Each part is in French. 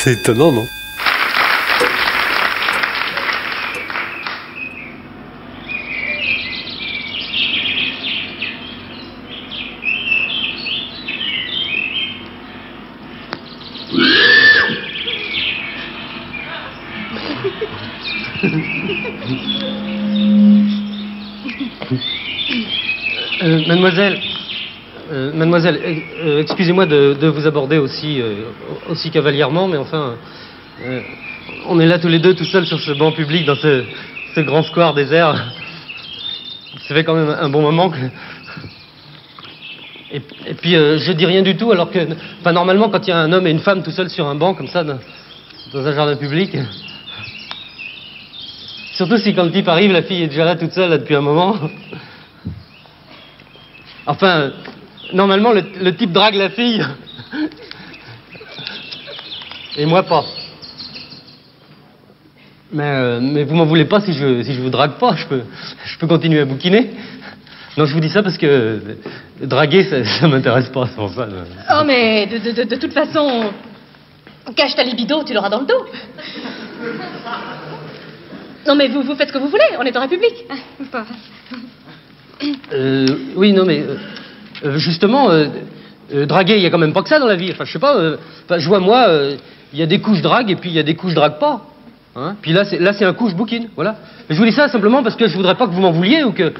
C'est étonnant, non? Mademoiselle, excusez-moi de vous aborder aussi cavalièrement, mais enfin, on est là tous les deux, tout seuls sur ce banc public, dans ce grand square désert. Ça fait quand même un bon moment que... Et puis, je dis rien du tout, alors que... Enfin, normalement, quand il y a un homme et une femme tout seuls sur un banc, comme ça, dans un jardin public... Surtout si quand le type arrive, la fille est déjà là toute seule, là, depuis un moment. Enfin... Normalement, le type drague la fille. Et moi pas. Mais vous m'en voulez pas si je vous drague pas. Je peux continuer à bouquiner. Non, je vous dis ça parce que draguer, ça m'intéresse pas, c'est pour ça. Oh, mais de toute façon, cache ta libido, tu l'auras dans le dos. Non, mais vous faites ce que vous voulez, on est en République. Oui, non, mais... justement, draguer, il y a quand même pas que ça dans la vie. Enfin, je sais pas, je vois moi, il y a des coups je drague et puis il y a des coups je drague pas. Hein, puis là, c'est un coup je bouquine, voilà. Mais je vous dis ça simplement parce que je voudrais pas que vous m'en vouliez ou que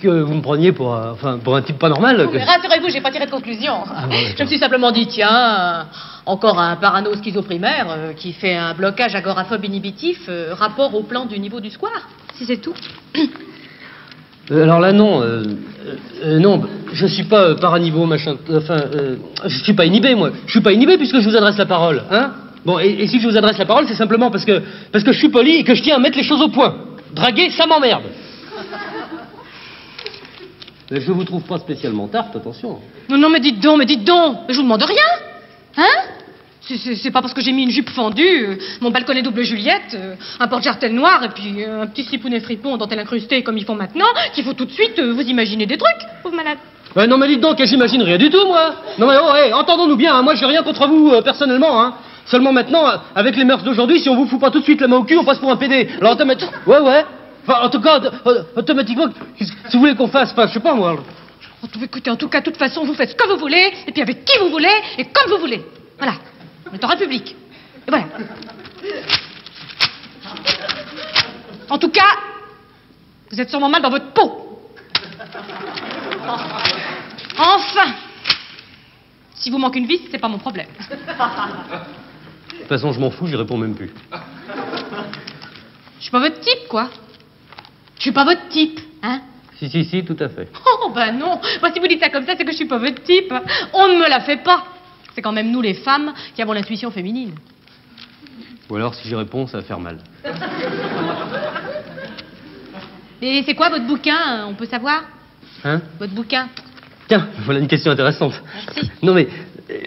vous me preniez pour un type pas normal. Mais rassurez-vous, j'ai pas tiré de conclusion. Je me suis simplement dit, tiens, encore un parano-schizoprimaire qui fait un blocage agoraphobe inhibitif, rapport au plan du niveau du square, si c'est tout. Alors là, non, non, je suis pas paraniveau, machin, enfin, je suis pas inhibé, moi. Je suis pas inhibé puisque je vous adresse la parole, hein. Bon, et si je vous adresse la parole, c'est simplement parce que je suis poli et que je tiens à mettre les choses au point. Draguer, ça m'emmerde. Je vous trouve pas spécialement tarte, attention. Non, mais dites donc, je vous demande rien, hein. C'est pas parce que j'ai mis une jupe fendue, mon balconnet double Juliette, un porte-jartel noir et puis un petit slipounet fripon dentelle incrusté comme ils font maintenant, qu'il faut tout de suite vous imaginer des trucs, pauvre malade. Ouais, non mais dites donc, j'imagine rien du tout, moi. Non mais oh, hey, entendons-nous bien, hein, moi j'ai rien contre vous personnellement, hein. Seulement maintenant, avec les mœurs d'aujourd'hui, si on vous fout pas tout de suite la main au cul, on passe pour un PD. Alors automatiquement, ouais. Enfin, en tout cas, automatiquement, si vous voulez qu'on fasse, enfin, je sais pas moi. Écoutez, en tout cas, de toute façon, vous faites ce que vous voulez, et puis avec qui vous voulez, et comme vous voulez. Voilà. On est en République. Et voilà. En tout cas, vous êtes sûrement mal dans votre peau. Enfin. Si vous manque une vis, c'est pas mon problème. De toute façon, je m'en fous, j'y réponds même plus. Je suis pas votre type, quoi. Je suis pas votre type, hein. Si, tout à fait. Oh, ben non. Moi, si vous dites ça comme ça, c'est que je suis pas votre type. On ne me la fait pas. C'est quand même nous, les femmes, qui avons l'intuition féminine. Ou alors, si j'y réponds, ça va faire mal. Et c'est quoi votre bouquin, on peut savoir? Hein? Votre bouquin? Tiens, voilà une question intéressante. Merci. Non mais,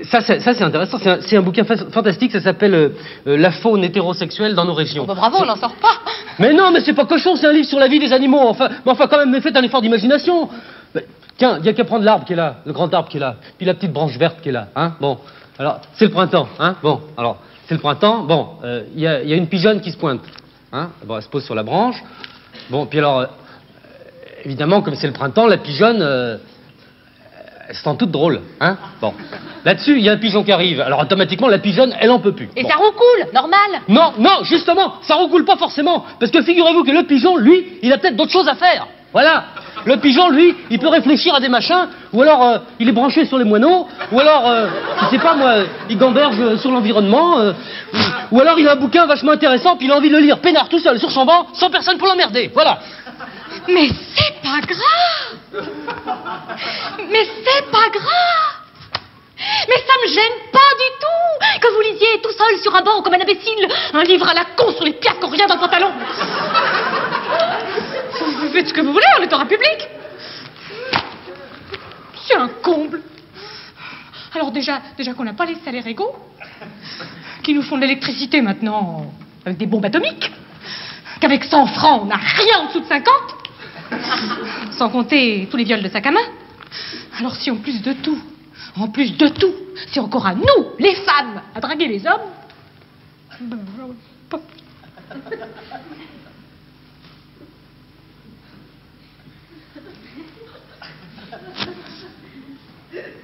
ça c'est intéressant, c'est un bouquin fantastique, ça s'appelle La faune hétérosexuelle dans nos régions. Oh bah bravo, on n'en sort pas. Mais non, mais c'est pas cochon, c'est un livre sur la vie des animaux, enfin quand même, mais faites un effort d'imagination. Tiens, il y a qu'à prendre l'arbre qui est là, le grand arbre qui est là, puis la petite branche verte qui est là, hein. Bon, alors, c'est le printemps, hein. Bon, alors, c'est le printemps, bon, il y a une pigeonne qui se pointe, hein. Bon, elle se pose sur la branche, bon, puis alors, évidemment, comme c'est le printemps, la pigeonne... elle se sent toute drôle, hein. Bon. Là-dessus, il y a un pigeon qui arrive. Alors, automatiquement, la pigeonne, elle en peut plus. Et bon. ça roucoule, normal. Non, justement, ça roucoule pas forcément. Parce que figurez-vous que le pigeon, lui, il a peut-être d'autres choses à faire. Voilà. Le pigeon, lui, il peut réfléchir à des machins, ou alors, il est branché sur les moineaux, ou alors, je sais pas, moi, il gamberge sur l'environnement, ou alors il a un bouquin vachement intéressant, puis il a envie de le lire peinard tout seul sur son banc, sans personne pour l'emmerder. Voilà. Mais c'est pas grave. Mais c'est pas grave. Mais ça me gêne pas du tout que vous lisiez tout seul sur un banc comme un imbécile un livre à la con sur les pierres qui ont rien dans le pantalon. Vous faites ce que vous voulez, on est en République. C'est un comble. Alors déjà qu'on n'a pas les salaires égaux, qui nous font de l'électricité maintenant avec des bombes atomiques, qu'avec 100 francs on n'a rien en dessous de 50, sans compter tous les viols de sac à main. Alors si en plus de tout, c'est encore à nous, les femmes, à draguer les hommes,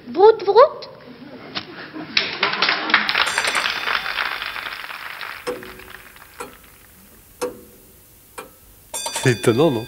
Brout, brout. C'est étonnant, non?